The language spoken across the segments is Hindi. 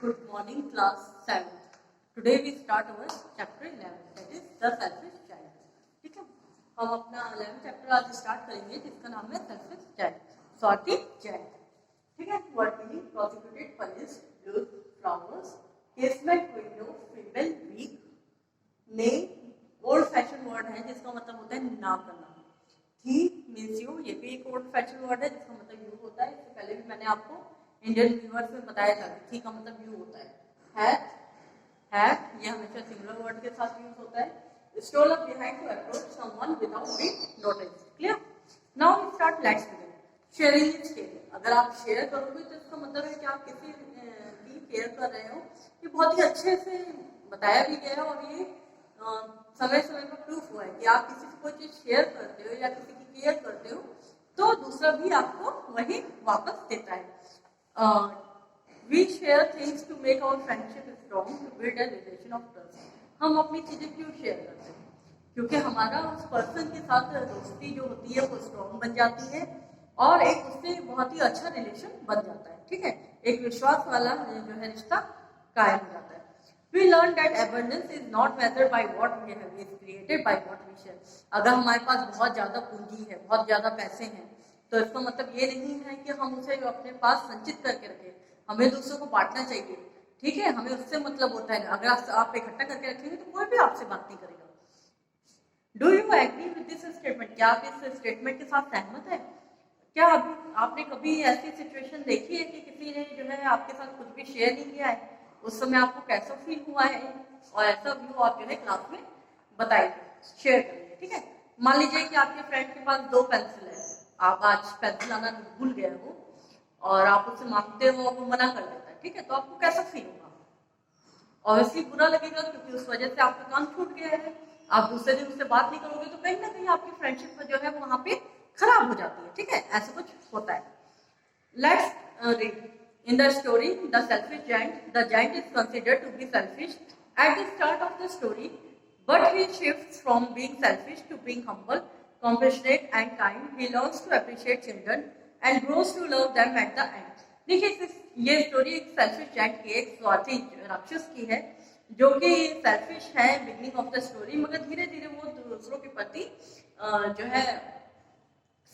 Good morning, class 7th. Today we start our chapter 11, that is the selfish child. ठीक है, हम अपना 11th चैप्टर आज स्टार्ट करेंगे जिसका नाम है selfish child, स्वार्थी child. ठीक है, word meaning prosecuted, punished, loose, flowers, casement, window, female, weak, nay, old fashioned word है जिसका मतलब होता है ना करना. ही मीन्स यू, ये भी एक ओल्ड फैशन वर्ड है जिसका मतलब यू होता है. इससे पहले भी मैंने आपको इंडियन व्यूअर्स में बताया था कि का मतलब यू होता है. ये हमेशा सिंगुलर वर्ड के साथ यूज होता है. Stole up behind to approach someone without being noticed. Clear? Now we start. Let's begin. Sharing is caring. अगर आप शेयर करोगे तो इसका मतलब है कि आप किसी की केयर कर रहे हो. ये बहुत ही अच्छे से बताया भी गया है और ये समय समय पर प्रूफ हुआ है कि आप किसी से कोई चीज शेयर करते हो या किसी की केयर करते हो तो दूसरा भी आपको वही वापस देता है. We share things to make our friendship strong, to build a relation of trust. हम अपनी चीजें क्यों शेयर करते हैं? क्योंकि हमारा उस पर्सन के साथ दोस्ती जो होती है वो स्ट्रॉन्ग बन जाती है और एक उससे बहुत ही अच्छा रिलेशन बन जाता है. ठीक है, एक विश्वास वाला जो है रिश्ता कायम हो जाता है. We learn that abundance is not measured by what we have, is created by what we share. अगर हमारे पास बहुत ज्यादा पूंजी है, बहुत ज्यादा पैसे हैं, तो इसका मतलब ये नहीं है कि हम उसे अपने पास संचित करके रखें. हमें दूसरों को बांटना चाहिए. ठीक है, हमें उससे मतलब होता है. अगर आप इकट्ठा करके रखेंगे तो कोई भी आपसे बात नहीं करेगा. Do you agree with this statement? क्या आप इस स्टेटमेंट के साथ सहमत है? क्या आपने कभी ऐसी सिचुएशन देखी है कि किसी ने जो है आपके साथ कुछ भी शेयर नहीं किया है? उस समय आपको कैसा फील हुआ है? और ऐसा व्यू आप जो है क्लास में बताइए, शेयर करिए. ठीक है, मान लीजिए कि आपके फ्रेंड के पास 2 पेंसिल है, आप आज पेंसिल लाना भूल गए हो और आप उससे मांगते हो और वो मना कर देता है. ठीक है, तो आपको कैसा फील होगा? ऑब्वियसली बुरा लगेगा क्योंकि उस वजह से आपका काम छूट गया है. आप दूसरे दिन उससे बात नहीं करोगे तो कहीं ना कहीं आपकी फ्रेंडशिप जो है वहां पे खराब हो जाती है. ठीक है, ऐसा कुछ होता है. Let's read. In the story, the selfish giant, the giant is considered to be selfish at the start of the story, but he shifts from being selfish to being humble, compassionate and kind. He learns to appreciate children and grows to love them at the end. देखिए, ये स्टोरी एक सेल्फिश जायंट की, एक स्वार्थी राक्षस की है जो कि सेल्फिश है बिगिनिंग ऑफ द स्टोरी, मगर धीरे धीरे वो दूसरों के प्रति जो है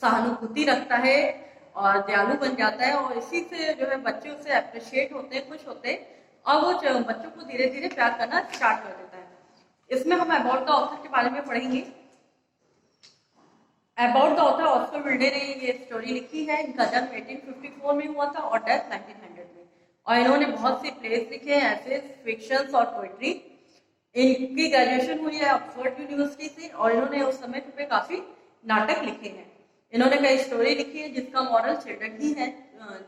सहानुभूति रखता है और दयालु बन जाता है और इसी से जो है बच्चे उससे अप्रिशिएट होते हैं, खुश होते हैं और वो बच्चों को धीरे धीरे प्यार करना स्टार्ट कर देता है. इसमें हम अबाउट द ऑथर के बारे में पढ़ेंगे. अबाउट द ऑथर, ऑस्कर विल्डे ने ये स्टोरी लिखी है. इनका जन्म 1854 में हुआ था और डेथ 1900 में. और इन्होंने बहुत से प्लेस लिखे हैं, एसेज, फिक्शंस और पोएट्री. इनकी ग्रेजुएशन हुई है ऑक्सफोर्ड यूनिवर्सिटी से और इन्होंने उस समय पे काफी नाटक लिखे हैं. इन्होंने कई स्टोरी लिखी है जिसका मॉरल चिल्ड्रन ही है,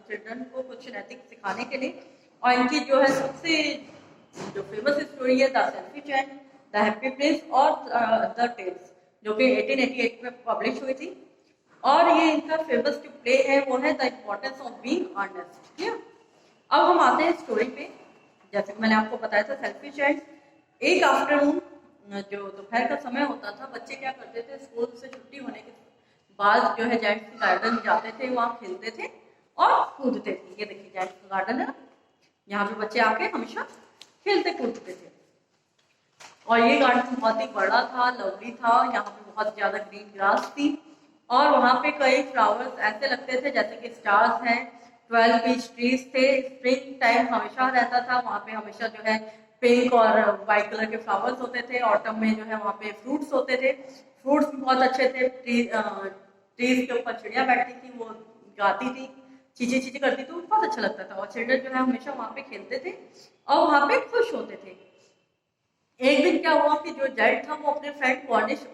चिल्ड्रन को कुछ नैतिक सिखाने के लिए. और इनकी जो है सबसे जो फेमस स्टोरी है the selfish giant, the happy Prince और द टेल्स, जो कि 1888 में पब्लिश हुई थी. और ये इनका फेमस जो प्ले है वो है the importance of being honest. ठीक है, अब हम आते हैं स्टोरी पे. जैसे मैंने आपको बताया था सेल्फिश जायंट. एक आफ्टरनून, जो दोपहर का समय होता था, बच्चे क्या करते थे, स्कूल से छुट्टी होने के बाद जो है जायंट के गार्डन जाते थे, वहां खेलते थे और कूदते थे. ये देखिए जायंट का गार्डन है, यहाँ पे बच्चे आके हमेशा खेलते कूदते थे. और ये गार्डन बहुत ही बड़ा था, लवली था. यहाँ पे बहुत ज्यादा ग्रीन ग्रास थी और वहां पे कई फ्लावर्स ऐसे लगते थे जैसे कि स्टार्स हैं. 12 पीच ट्रीज थे. स्प्रिंग टाइम हमेशा रहता था वहां पे, हमेशा जो है पिंक और व्हाइट कलर के फ्लावर्स होते थे. ऑटम में जो है वहां पे फ्रूट्स होते थे. फ्रूट्स भी बहुत अच्छे थे. ट्रीज के ऊपर चिड़िया बैठती थी, वो गाती थी, चीजें चीजें करती थी, बहुत अच्छा लगता था. और चिल्ड्रन जो है हमेशा वहां पे खेलते थे और वहां पे खुश होते थे. एक दिन क्या हुआ कि जो जायंट था वो अपने फ्रेंड कॉर्निश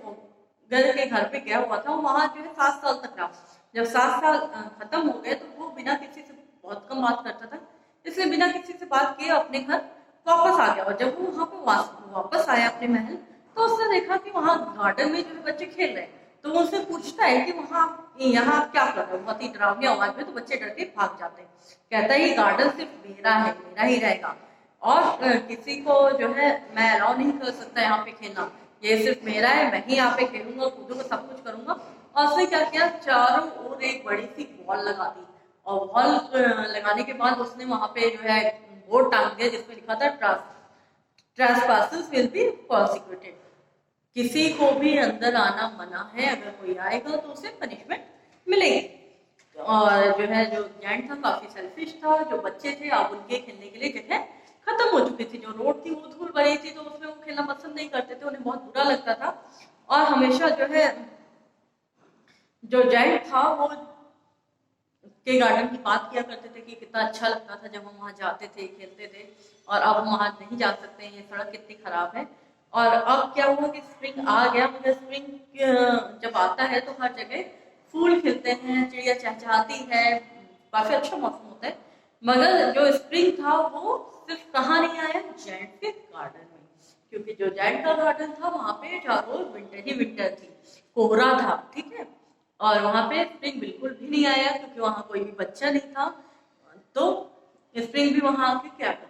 के घर पे गया हुआ था. वहां जो है 7 साल तक रहा. जब 7 साल खत्म हो गए तो वो बिना किसी से बहुत कम बात करता था, इसलिए बिना किसी से बात किए अपने घर वापस आ गया. और जब वो वहां पे वापस आया अपने महल, तो उसने देखा कि वहां गार्डन में जो है बच्चे खेल रहे हैं. तो वो उससे पूछता है कि यहाँ आप क्या कर रहे हो, बहुत ही डरावनी आवाज में. तो बच्चे डर के भाग जाते हैं. कहता है ये गार्डन सिर्फ मेरा है, मेरा ही रहेगा और किसी को जो है मैं अलाउ नहीं कर सकता यहाँ पे खेलना. ये सिर्फ मेरा है, मैं ही यहाँ पे खेलूंगा, कूदूंगा, सब कुछ करूंगा. और उसने क्या किया, चारों ओर एक बड़ी सी वॉल लगा दी. और वॉल लगाने के बाद उसने वहां पे जो है बोर्ड टांग दिया जिसमें लिखा था ट्रेसपासर्स विल बी प्रोसिक्यूटेड, किसी को भी अंदर आना मना है, अगर कोई आएगा तो उसे पनिशमेंट मिलेगी। और जो है जो जायंट था काफी सेल्फिश था, जो बच्चे थे अब उनके खेलने के लिए जगह खत्म हो चुकी थी, जो रोड थी वो धूल भरी थी, तो उसमें वो खेलना पसंद नहीं करते थे, उन्हें बहुत बुरा लगता था। और हमेशा जो है जो जायंट था वो के गार्डन की बात किया करते थे कि कितना अच्छा लगता था जब हम वहाँ जाते थे, खेलते थे, और अब हम वहाँ नहीं जा सकते हैं, ये सड़क कितनी खराब है। और अब क्या हुआ कि स्प्रिंग आ गया, मगर स्प्रिंग जब आता है तो हर जगह फूल खिलते हैं, चिड़िया चहचहाती है, काफी अच्छा मौसम होता है। मगर जो स्प्रिंग था वो सिर्फ कहाँ नहीं आया, जायंट के गार्डन में, क्योंकि जो जायंट का गार्डन था वहां पे चारों ओर विंटर ही विंटर थी, कोहरा था, ठीक है। और वहां पे स्प्रिंग बिल्कुल भी नहीं आया क्योंकि वहां कोई भी बच्चा नहीं था। तो स्प्रिंग भी वहां आके क्या करता,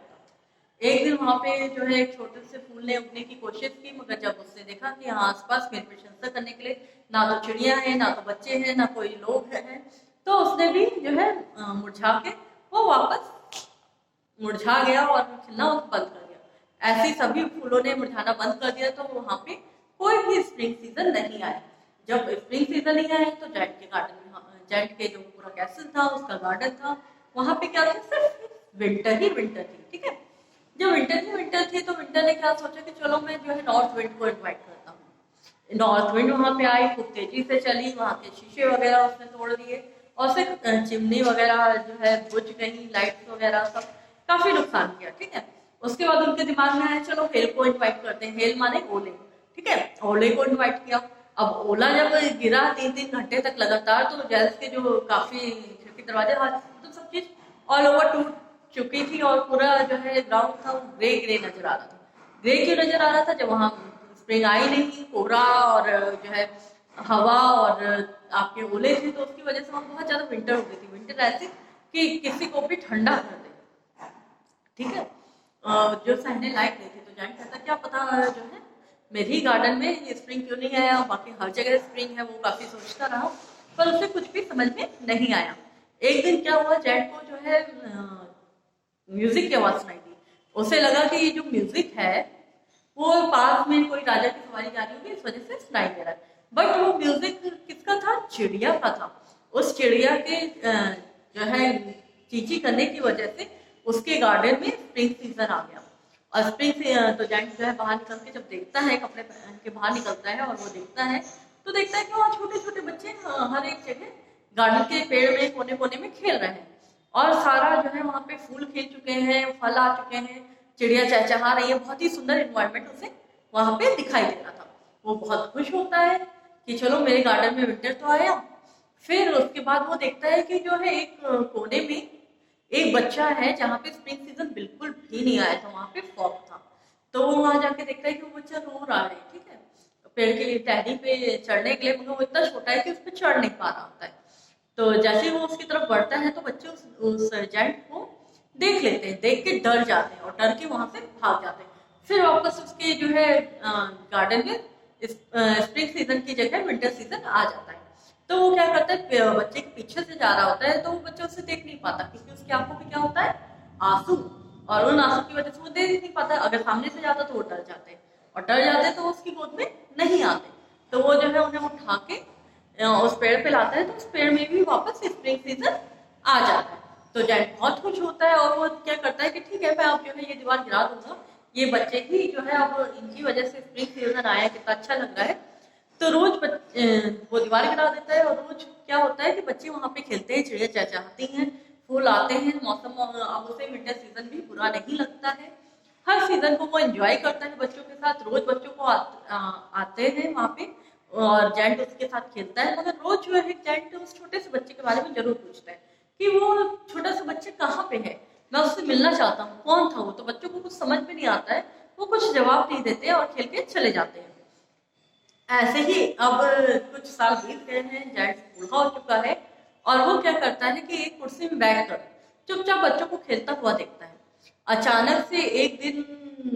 एक दिन वहां पे जो है एक छोटे से फूल ने उगने की कोशिश की, मगर जब उसने देखा कि यहाँ आसपास मेरी प्रशंसा करने के लिए ना तो चिड़िया है, ना तो बच्चे हैं, ना कोई लोग हैं, तो उसने भी जो है मुरझा के वो वापस मुरझा गया और खिलना बंद कर दिया। ऐसे सभी फूलों ने मुरझाना बंद कर दिया, तो वहां पे कोई भी स्प्रिंग सीजन नहीं आया। जब स्प्रिंग सीजन नहीं आया तो जायंट के गार्डन में, जायंट के जो पूरा कैसल था, उसका गार्डन था, वहां पे क्या था, सिर्फ विंटर ही विंटर थी, ठीक है। जब विंटर ही विंटर थी तो विंटर ने क्या सोचा कि चलो मैं जो है नॉर्थ विंड को इन्वाइट करता हूँ। नॉर्थ विंड वहां पे आई, खूब तेजी से चली, वहां के शीशे वगैरह उसने तोड़ दिए, और सिर्फ चिमनी वगैरह जो है बुझ गई, लाइट्स वगैरह सब काफी नुकसान किया, ठीक है। उसके बाद उनके दिमाग में आया चलो हेल को इन्वाइट करते हैं, हेल माने ओले, ठीक है, ओले को इन्वाइट किया। अब ओला जब गिरा 3-3 घंटे तक लगातार, तो जैस के जो काफी खिड़की दरवाजे तो सब चीज ऑल ओवर टूट चुकी थी, और पूरा जो है ग्राउंड था वो ग्रे ग्रे नजर आ रहा था। ग्रे क्यों नजर आ रहा था, जब वहां स्प्रिंग आई नहीं, कोहरा और जो है हवा और आपके ओले थे, तो उसकी वजह से वहां बहुत ज्यादा विंटर हो गई थी। विंटर ऐसी कि किसी को भी ठंडा कर दे, ठीक है। जो सहने लायक नहीं थे, तो जायंट कहता क्या पता जो है मेरे ही गार्डन में ये स्प्रिंग क्यों नहीं आया, बाकी हर जगह स्प्रिंग है। वो काफी सोचता रहा, पर उसे कुछ भी समझ में नहीं आया। एक दिन क्या हुआ, जायंट को जो है म्यूजिक की आवाज सुनाई दी। उसे लगा कि ये जो म्यूजिक है वो पास में कोई राजा की सवारी जा रही होगी, इस वजह से सुनाई दे रहा है। बट वो म्यूजिक किसका था, चिड़िया का था। उस चिड़िया के जो है चींची करने की वजह से उसके गार्डन में स्प्रिंग सीजन आ गया। और स्प्रिंग से तो जायंट जो है बाहर निकल के जब देखता है, कपड़े पहन के बाहर निकलता है और वो देखता है, तो देखता है कि वहाँ छोटे छोटे बच्चे हर एक जगह गार्डन के पेड़ में कोने कोने में खेल रहे हैं, और सारा जो है वहाँ पे फूल खिल चुके हैं, फल आ चुके हैं, चिड़िया चहचहा रही है, बहुत ही सुंदर इन्वायरमेंट उसे वहां पे दिखाई दे रहा था। वो बहुत खुश होता है कि चलो मेरे गार्डन में विंटर तो आया। फिर उसके बाद वो देखता है कि जो है एक कोने में एक बच्चा है जहाँ पे स्प्रिंग सीजन बिल्कुल भी नहीं आया था, वहां पे फॉग था। तो वो वहां जाके देखता है कि वो बच्चा रो रहा है, ठीक है, पेड़ की टहनी पे चढ़ने के लिए, मगर वो इतना छोटा है कि उस पर चढ़ नहीं पा रहा होता है। तो जैसे ही वो उसकी तरफ बढ़ता है तो बच्चे उस जायंट को देख लेते हैं, देख के डर जाते हैं और डर के वहां से भाग जाते हैं। फिर वापस उसके जो है गार्डन में स्प्रिंग सीजन की जगह विंटर सीजन आ जाता है। तो वो क्या करता है, बच्चे के पीछे से जा रहा होता है, तो वो बच्चा उसे देख नहीं पाता क्योंकि उसकी आंखों में क्या होता है, आंसू, और उन आंसू की वजह से वो देख नहीं पाता। अगर सामने से जाता तो वो डर जाते हैं, और डर जाते तो उसकी गोद में नहीं आते। तो वो जो है उन्हें उठा के उस पेड़ पे लाता है, तो उस पेड़ में भी वापस स्प्रिंग सीजन आ जाता है। तो जायंट बहुत खुश होता है, और वो क्या करता है कि ठीक है मैं अब जो है ये दीवार गिरा दूंगा, ये बच्चे ही जो है अब इनकी वजह से स्प्रिंग सीजन आया, कितना अच्छा लग रहा है। तो रोज वो दीवार गिरा देता है, और रोज क्या होता है कि बच्चे वहां पे खेलते हैं, चिड़िया चहचहाती हैं, फूल आते हैं, मौसम अब उसे विंटर सीजन भी बुरा नहीं लगता है। हर सीजन को वो एंजॉय करता है बच्चों के साथ। रोज बच्चों को आते हैं वहां पे, और जायंट उसके साथ खेलता है। मगर रोज जो है जायंट उस छोटे से बच्चे के बारे में जरूर पूछता है कि वो छोटा सा बच्चा कहाँ पे है, मैं उससे मिलना चाहता हूँ, कौन था वो। तो बच्चों को कुछ समझ में नहीं आता है, वो कुछ जवाब नहीं देते और खेल के चले जाते हैं। ऐसे ही अब कुछ साल बीत गए हैं, जायंट बूढ़ा हो चुका है, और वो क्या करता है कि एक कुर्सी में बैठकर चुपचाप बच्चों को खेलता हुआ देखता है। अचानक से एक दिन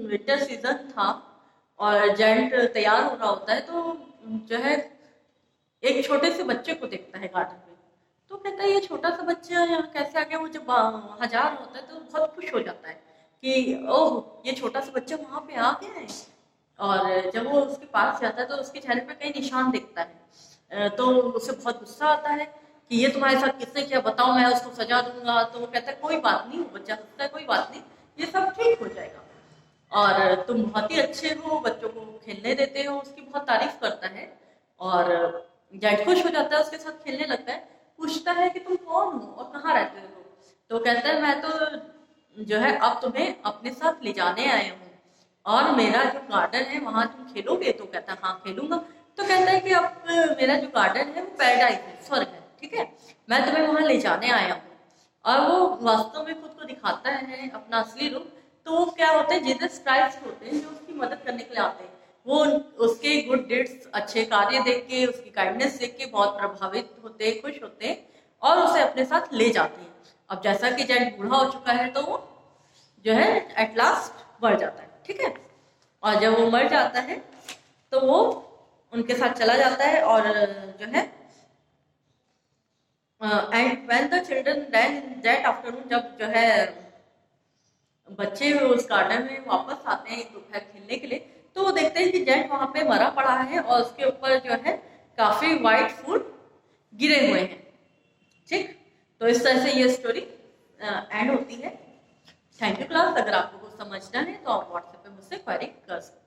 विंटर सीजन था और जायंट तैयार हो रहा होता है, तो जो है एक छोटे से बच्चे को देखता है गार्डन में। तो कहता है ये छोटा सा बच्चा यहाँ कैसे आ गया। वो जब वहां जा रहा होता है तो बहुत खुश हो जाता है कि ओह ये छोटा सा बच्चा वहां पे आ गया है। और जब वो उसके पास जाता है तो उसके चेहरे पे कई निशान दिखता है। तो उसे बहुत गुस्सा आता है कि ये तुम्हारे साथ किसने किया, बताओ, मैं उसको सजा दूंगा। तो वो कहता है कोई बात नहीं, बच्चा हंसता है, कोई बात नहीं, ये सब ठीक हो जाएगा, और तुम बहुत ही अच्छे हो, बच्चों को खेलने देते हो, उसकी बहुत तारीफ करता है। और जैड खुश हो जाता है, उसके साथ खेलने लगता है, पूछता है कि तुम कौन हो और कहाँ रहते हो। तो कहता है मैं तो जो है अब तुम्हें अपने साथ ले जाने आया हूँ, और मेरा जो गार्डन है वहां तुम खेलोगे। तो कहता है हाँ खेलूंगा। तो कहता है कि अब मेरा जो गार्डन है वो पैराडाइज है, स्वर्ग है, ठीक है, मैं तुम्हें वहां ले जाने आया हूँ। और वो वास्तव में खुद को दिखाता है अपना असली रूप। तो वो क्या होते हैं, जीसस क्राइस्ट होते हैं जो उसकी मदद करने के लिए आते हैं। वो उसके गुड डीड्स, अच्छे कार्य देख के, उसकी काइंडनेस देख के बहुत प्रभावित होते हैं, खुश होते हैं, और उसे अपने साथ ले जाते हैं। अब जैसा कि जैड बूढ़ा हो चुका है तो वो जो है एट लास्ट मर जाता है, ठीक है। और जब वो मर जाता है तो वो उनके साथ चला जाता है, और जो है and when the children then that afternoon, जब जो है बच्चे उस गार्डन में वापस आते हैं एक दोपहर खेलने के लिए, तो वो देखते हैं कि जेट वहां पे मरा पड़ा है और उसके ऊपर जो है काफी व्हाइट फूड गिरे हुए हैं, ठीक। तो इस तरह से ये स्टोरी एंड होती है। Thank you class. अगर आपको कुछ समझना है तो आप व्हाट्सएप पे मुझसे क्वेरी कर सकते हैं।